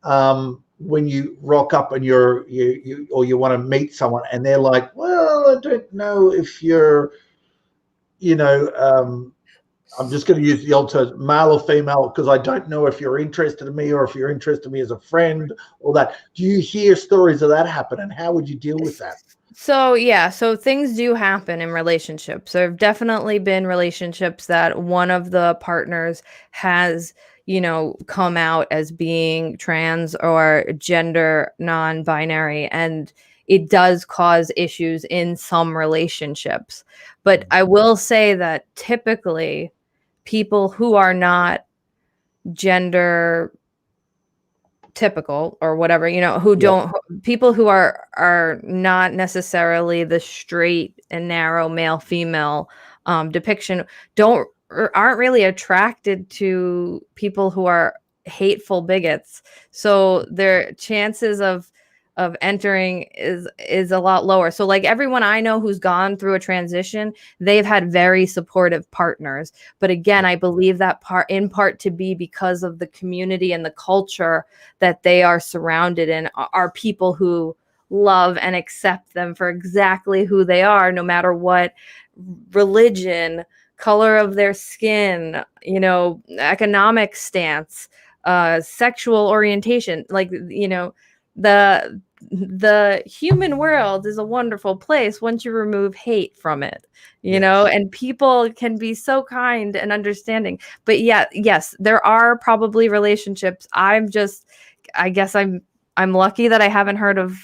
when you rock up and you want to meet someone and they're like, well, I don't know if you're, I'm just going to use the old term, male or female, because I don't know if you're interested in me or if you're interested in me as a friend or that. Do you hear stories of that happen, and how would you deal with that? So things do happen in relationships. There have definitely been relationships that one of the partners has, come out as being trans or gender non-binary, and it does cause issues in some relationships. But I will say that typically people who are not gender typical or whatever, who don't, people who are not necessarily the straight and narrow male female depiction aren't really attracted to people who are hateful bigots. So their chances of entering is a lot lower. So like everyone I know who's gone through a transition, they've had very supportive partners. But again, I believe that in part to be because of the community and the culture that they are surrounded in are people who love and accept them for exactly who they are, no matter what religion, color of their skin, economic stance, sexual orientation. Like, the human world is a wonderful place once you remove hate from it, and people can be so kind and understanding. But yes, there are probably relationships. I guess I'm lucky that I haven't heard of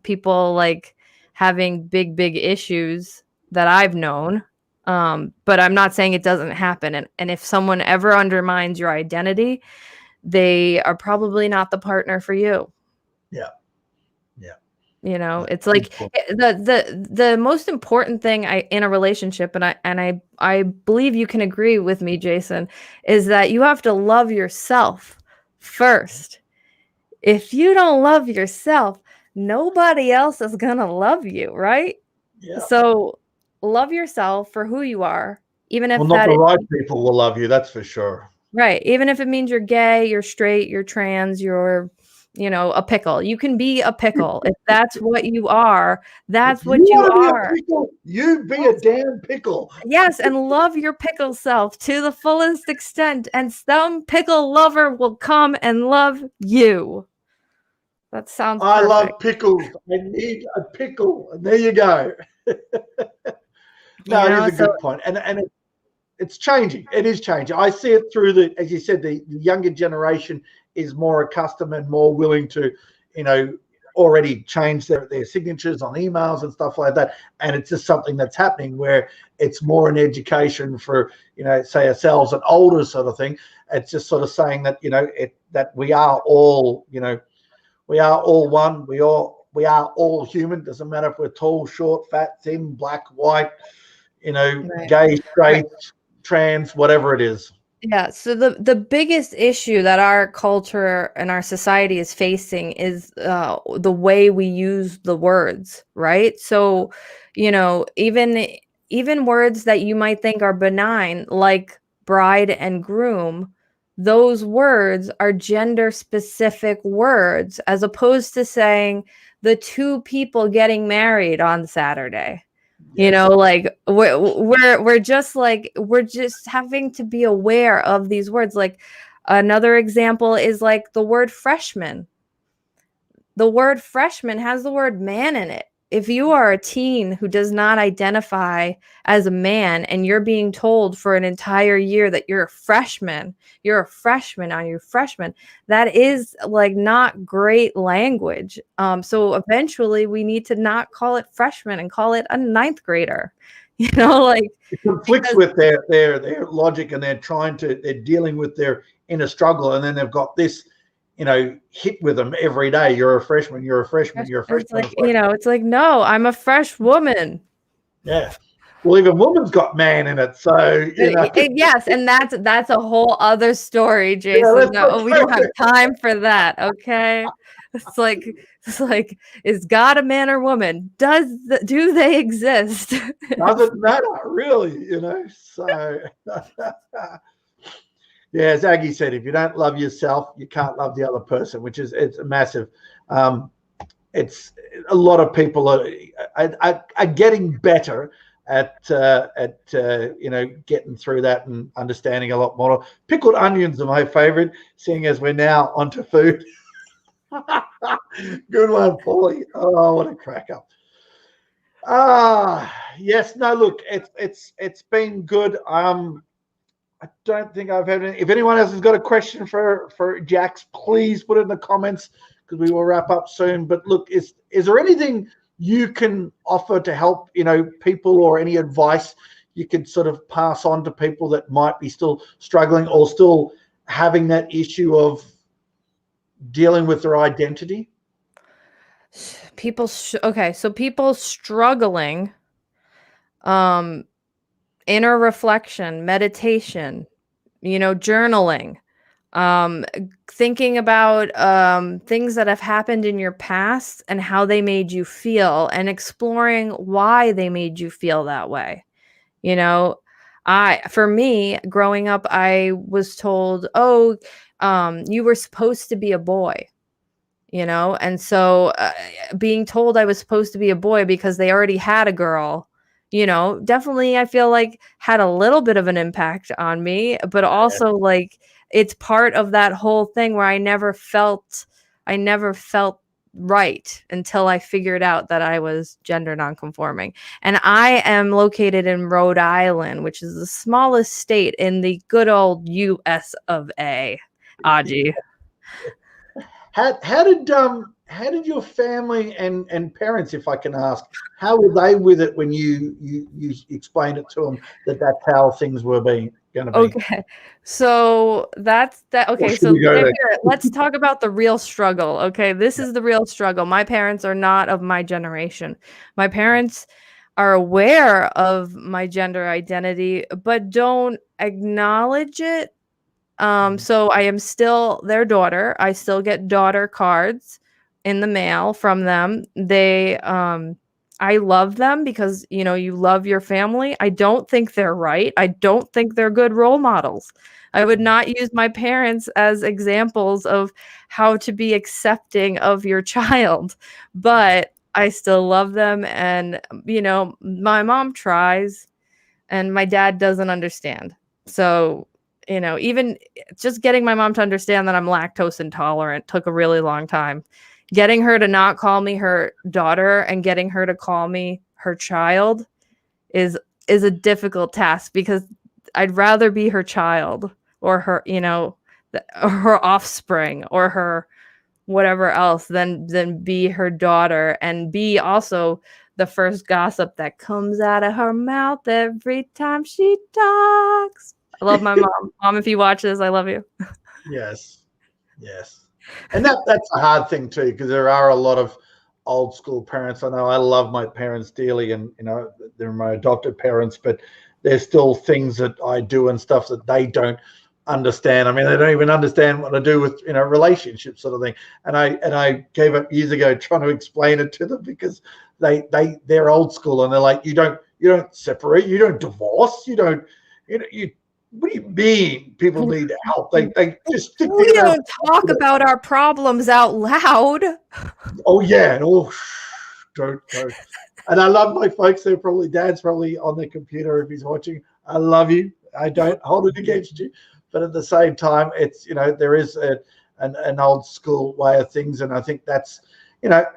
people like having big issues that I've known. But I'm not saying it doesn't happen. And if someone ever undermines your identity, they are probably not the partner for you. Yeah. It's like the most important thing in a relationship, and I believe you can agree with me, Jayson, is that you have to love yourself first. If you don't love yourself, nobody else is gonna love you, right? Yeah. So love yourself for who you are, even if not the right people will love you, that's for sure. Right. Even if it means you're gay, you're straight, you're trans, you're, a pickle. You can be a pickle. If that's what you are, that's what you are. You be a damn pickle. Yes, and love your pickle self to the fullest extent, and some pickle lover will come and love you. That sounds perfect. I love pickles. I need a pickle. And there you go. No, it is a good point. And it's changing. It is changing. I see it through as you said, the younger generation is more accustomed and more willing to, already change their signatures on emails and stuff like that. And it's just something that's happening where it's more an education for, say ourselves, an older sort of thing. It's just sort of saying that, that we are all, we are all one. We are all human. Doesn't matter if we're tall, short, fat, thin, black, white, Right. gay, straight, trans, whatever it is. Yeah. So the biggest issue that our culture and our society is facing is the way we use the words, right? So, even words that you might think are benign, like bride and groom, those words are gender specific words, as opposed to saying the two people getting married on Saturday. Like we're just having to be aware of these words. Like another example is like the word freshman. The word freshman has the word man in it. If you are a teen who does not identify as a man and you're being told for an entire year that you're a freshman, that is like not great language. So eventually we need to not call it freshman and call it a ninth grader. Like it conflicts with their logic, and they're dealing with their inner struggle, and then they've got this hit with them every day. You're a freshman. You're a freshman. You're a freshman. It's like, no, I'm a fresh woman. Yeah. Well, even woman's got man in it. So, Yes. And that's a whole other story, Jayson. No, we don't have time for that. Okay. It's like, is God a man or woman? Do they exist? Doesn't matter, really, so. Yeah, as Aggie said, if you don't love yourself, you can't love the other person, which it's massive. It's a lot of people are getting better at getting through that and understanding a lot more. Pickled onions are my favorite, seeing as we're now onto food. Good one, Paulie. Oh, what a cracker. Yes, no, look, it's been good. I don't think I've had any. If anyone else has got a question for Jax, please put it in the comments, because we will wrap up soon. But look, is there anything you can offer to help people, or any advice you could sort of pass on to people that might be still struggling or still having that issue of dealing with their identity? People struggling, inner reflection, meditation, journaling, thinking about things that have happened in your past and how they made you feel, and exploring why they made you feel that way. For me, growing up, I was told, you were supposed to be a boy. And so being told I was supposed to be a boy because they already had a girl, definitely I feel like had a little bit of an impact on me, but also like it's part of that whole thing where I never felt right until I figured out that I was gender nonconforming. And I am located in Rhode Island, which is the smallest state in the good old US of A. Aji. How how did your family and parents, if I can ask, how were they with it when you explained it to them that that's how things were going to be? Okay. So that's that. Or Okay. should So we go there? let's talk about the real struggle. Okay. This is the real struggle. My parents are not of my generation. My parents are aware of my gender identity, but don't acknowledge it. So I am still their daughter. I still get daughter cards in the mail from them. I love them because, you love your family. I don't think they're right. I don't think they're good role models. I would not use my parents as examples of how to be accepting of your child, but I still love them. And, my mom tries and my dad doesn't understand. So, even just getting my mom to understand that I'm lactose intolerant took a really long time. Getting her to not call me her daughter and getting her to call me her child is a difficult task because I'd rather be her child or her, or her offspring or her whatever else than be her daughter and be also the first gossip that comes out of her mouth every time she talks. I love my mom. Mom, if you watch this, I love you. Yes, yes, and that's a hard thing too, because there are a lot of old school parents. I know I love my parents dearly, and they're my adopted parents, but there's still things that I do and stuff that they don't understand. I mean, they don't even understand what I do with relationships, sort of thing. And I gave up years ago trying to explain it to them because they're old school and they're like, you don't separate, you don't divorce, you don't you what do you mean people need help? They just stick We together. don't talk about our problems out loud. Oh yeah, don't. And I love my folks. Dad's probably on the computer if he's watching. I love you. I don't hold it against you, but at the same time, it's there is an old school way of things, and I think that's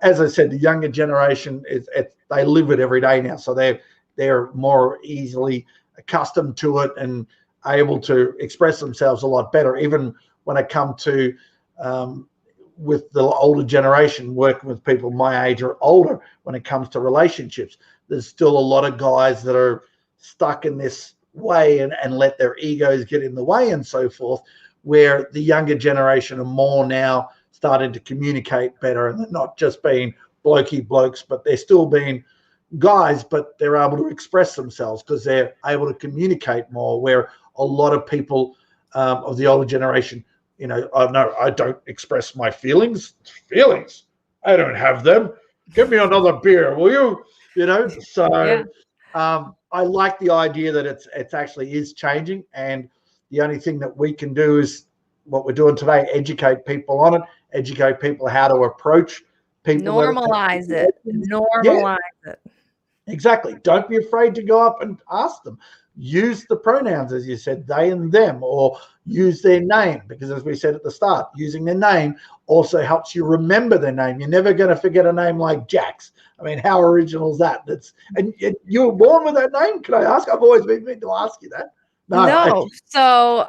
as I said, the younger generation they live it every day now, so they're more easily accustomed to it and able to express themselves a lot better, even when it comes to with the older generation, working with people my age or older when it comes to relationships. There's still a lot of guys that are stuck in this way and let their egos get in the way and so forth, where the younger generation are more now starting to communicate better, and they're not just being blokey blokes, but they're still being guys, but they're able to express themselves because they're able to communicate more, where a lot of people of the older generation, I don't express my feelings. I don't have them. Give me another beer, will you? So Yeah. I like the idea that it's actually is changing, and the only thing that we can do is what we're doing today: educate people on it, educate people how to approach people. Normalize it. Yeah, Normalize it. exactly. Don't be afraid to go up and ask them. Use the pronouns, as you said, they and them, or use their name, because as we said at the start, using their name also helps you remember their name. You're never going to forget a name like Jax. I mean, how original is that? And you were born with that name? Can I ask? I've always been meaning to ask you that. No. So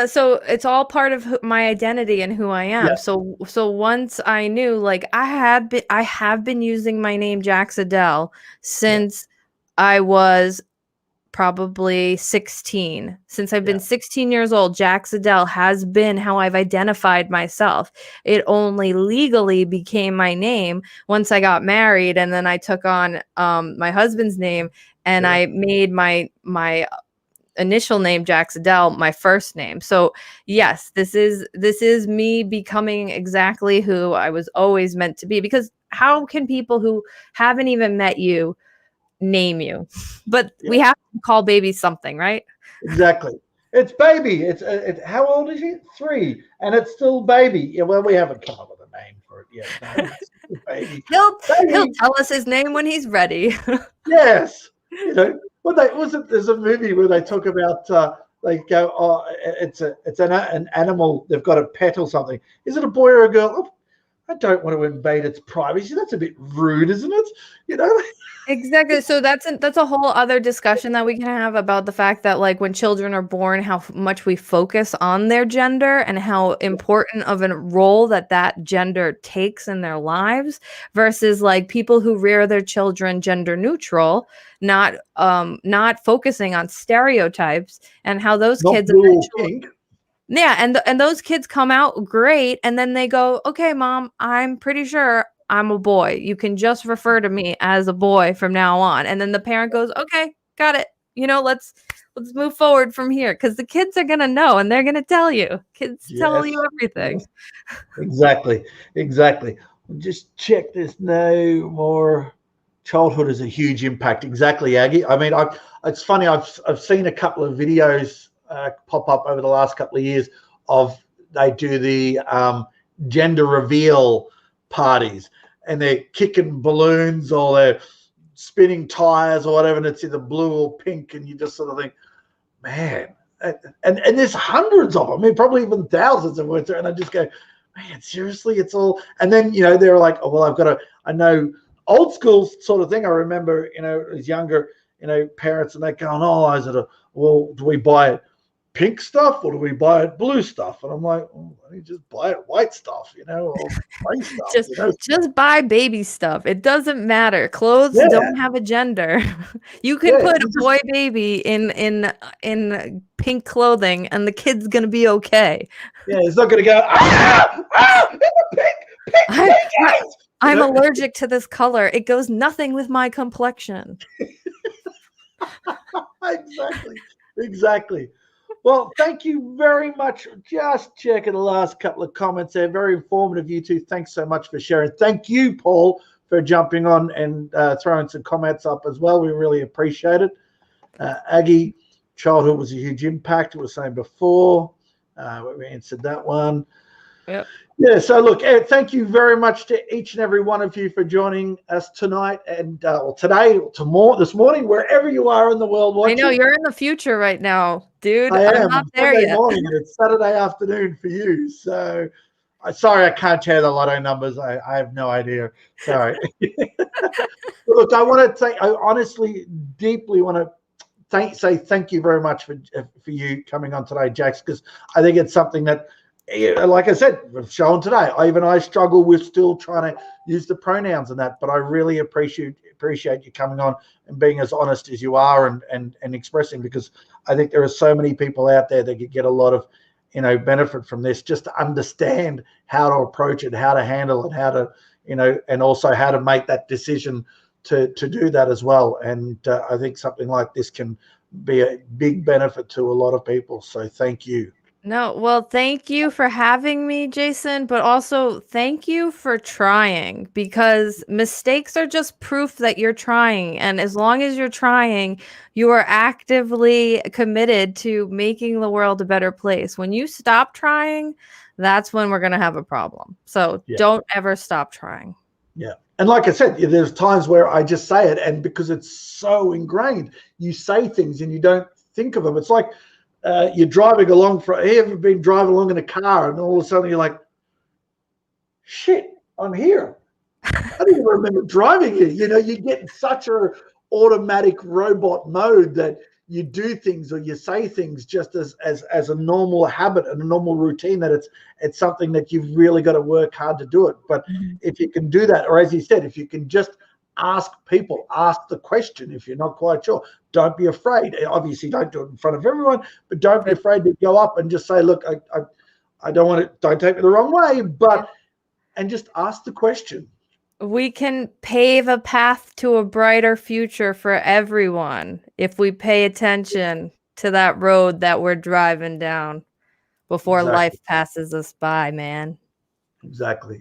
so it's all part of my identity and who I am. Yeah. So once I knew, like, I have been using my name Jax Adele since I was probably 16. Since I've been 16 years old, Jax Adele has been how I've identified myself. It only legally became my name once I got married, and then I took on my husband's name, and I made my initial name Jax Adele my first name. So yes, this is me becoming exactly who I was always meant to be, because how can people who haven't even met you name you? But we have to call baby something, right? Exactly. It's baby. It's how old is he? 3, and it's still baby. Yeah, well, we haven't come up with a name for it yet. No, it's baby. He'll tell us his name when he's ready. Yes. There's a movie where they talk about they go, oh, it's an animal, they've got a pet or something. Is it a boy or a girl? Oh, I don't want to invade its privacy. That's a bit rude, isn't it? You know? Exactly. So that's a whole other discussion that we can have about the fact that like when children are born, how much we focus on their gender and how important of a role that gender takes in their lives versus like people who rear their children gender neutral, not focusing on stereotypes and how those Not kids blue or eventually. pink. Yeah, and those kids come out great, and then they go, "Okay, mom, I'm pretty sure I'm a boy. You can just refer to me as a boy from now on." And then the parent goes, "Okay, got it. Let's move forward from here," because the kids are gonna know, and they're gonna tell you. Kids tell Yes. you everything. Yes. Exactly. Just check this. No more. Childhood is a huge impact. Exactly, Aggie. I mean, it's funny. I've seen a couple of videos pop up over the last couple of years of they do the gender reveal parties, and they're kicking balloons or they're spinning tires or whatever, and it's either blue or pink, and you just sort of think, man, and there's hundreds of them. I mean, probably even thousands of words, and I just go, man, seriously, it's all. And then they're like, oh well, I know old school sort of thing. I remember as younger, parents and they going, oh, is it well, do we buy pink stuff or do we buy it blue stuff? And I'm like, oh, why don't you just buy it white stuff, or gray stuff. Just buy baby stuff. It doesn't matter. Clothes don't have a gender. You can put a boy baby in pink clothing and the kid's gonna be okay. Yeah, it's not gonna go, pink. I'm allergic to this color. It goes nothing with my complexion. Exactly. Well, thank you very much. Just checking the last couple of comments there. Very informative, you two. Thanks so much for sharing. Thank you, Paul, for jumping on and throwing some comments up as well. We really appreciate it. Aggie, childhood was a huge impact. We were saying before. We answered that one. Yep. Yeah, so look, thank you very much to each and every one of you for joining us tonight and or today, this morning, wherever you are in the world watching. I know you're in the future right now, dude. I am. I'm not there Sunday yet. morning, and it's Saturday afternoon for you. So, sorry, I can't share the lotto numbers. I have no idea. Sorry. Look, I want to I honestly, deeply want to say thank you very much for you coming on today, Jax, because I think it's something that, like I said, we've shown today. I struggle with still trying to use the pronouns and that, but I really appreciate you coming on and being as honest as you are and expressing, because I think there are so many people out there that could get a lot of benefit from this, just to understand how to approach it, how to handle it, how to and also how to make that decision to do that as well. And I think something like this can be a big benefit to a lot of people. So thank you. No, well, thank you for having me, Jayson, but also thank you for trying, because mistakes are just proof that you're trying. And as long as you're trying, you are actively committed to making the world a better place. When you stop trying, that's when we're going to have a problem. So don't ever stop trying. Yeah. And like I said, there's times where I just say it, and because it's so ingrained, you say things and you don't think of them. It's like, you're driving along have you ever been driving along in a car and all of a sudden you're like, shit, I'm here. I don't even remember driving here. You get in such a automatic robot mode that you do things or you say things just as a normal habit and a normal routine, that it's something that you've really got to work hard to do it. But if you can do that, or as you said, if you can just ask the question if you're not quite sure. Don't be afraid. Obviously, don't do it in front of everyone, but don't be afraid to go up and just say, look, I don't want it, don't take me the wrong way, and just ask the question. We can pave a path to a brighter future for everyone if we pay attention to that road that we're driving down before life passes us by, man. Exactly.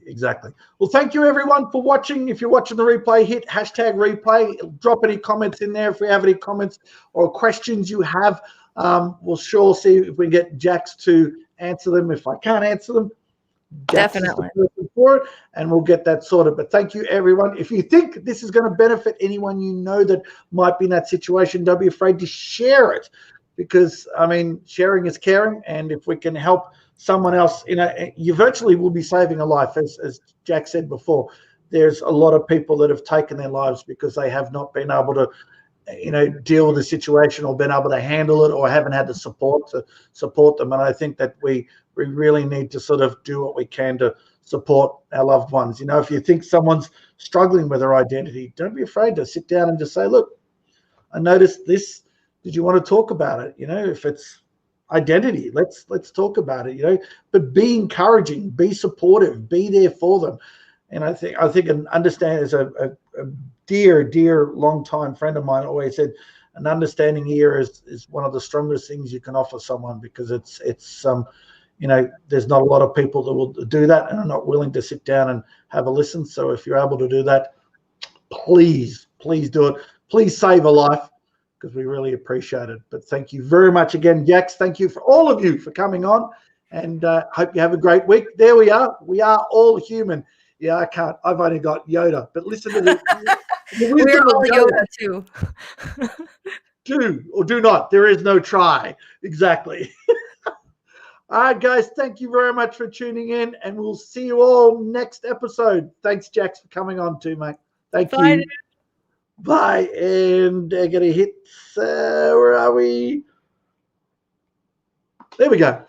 Well, thank you everyone for watching. If you're watching the replay, hit #replay. Drop any comments in there if we have any comments or questions you have. We'll sure see if we can get Jax to answer them. If I can't answer them, Jax definitely is the person for it, and we'll get that sorted. But thank you everyone. If you think this is going to benefit anyone you know that might be in that situation, don't be afraid to share it, because I mean, sharing is caring, and if we can help someone else, you virtually will be saving a life. As Jack said before, there's a lot of people that have taken their lives because they have not been able to, deal with the situation or been able to handle it, or haven't had the support to support them. And I think that we really need to sort of do what we can to support our loved ones. If you think someone's struggling with their identity, don't be afraid to sit down and just say, look, I noticed this. Did you want to talk about it? If it's identity, let's talk about it, but be encouraging, be supportive, be there for them. And I think and understand, as a dear long-time friend of mine always said, an understanding ear is one of the strongest things you can offer someone, because it's there's not a lot of people that will do that and are not willing to sit down and have a listen. So if you're able to do that, please do it. Please save a life, because we really appreciate it. But thank you very much again, Jax. Thank you for all of you for coming on, and hope you have a great week. There we are. We are all human. Yeah, I can't. I've only got Yoda. But listen to the We're all Yoda too. Do or do not. There is no try. Exactly. All right, guys. Thank you very much for tuning in, and we'll see you all next episode. Thanks, Jax, for coming on too, mate. Thank you. Dude. Bye. And they're going to hit, where are we? There we go.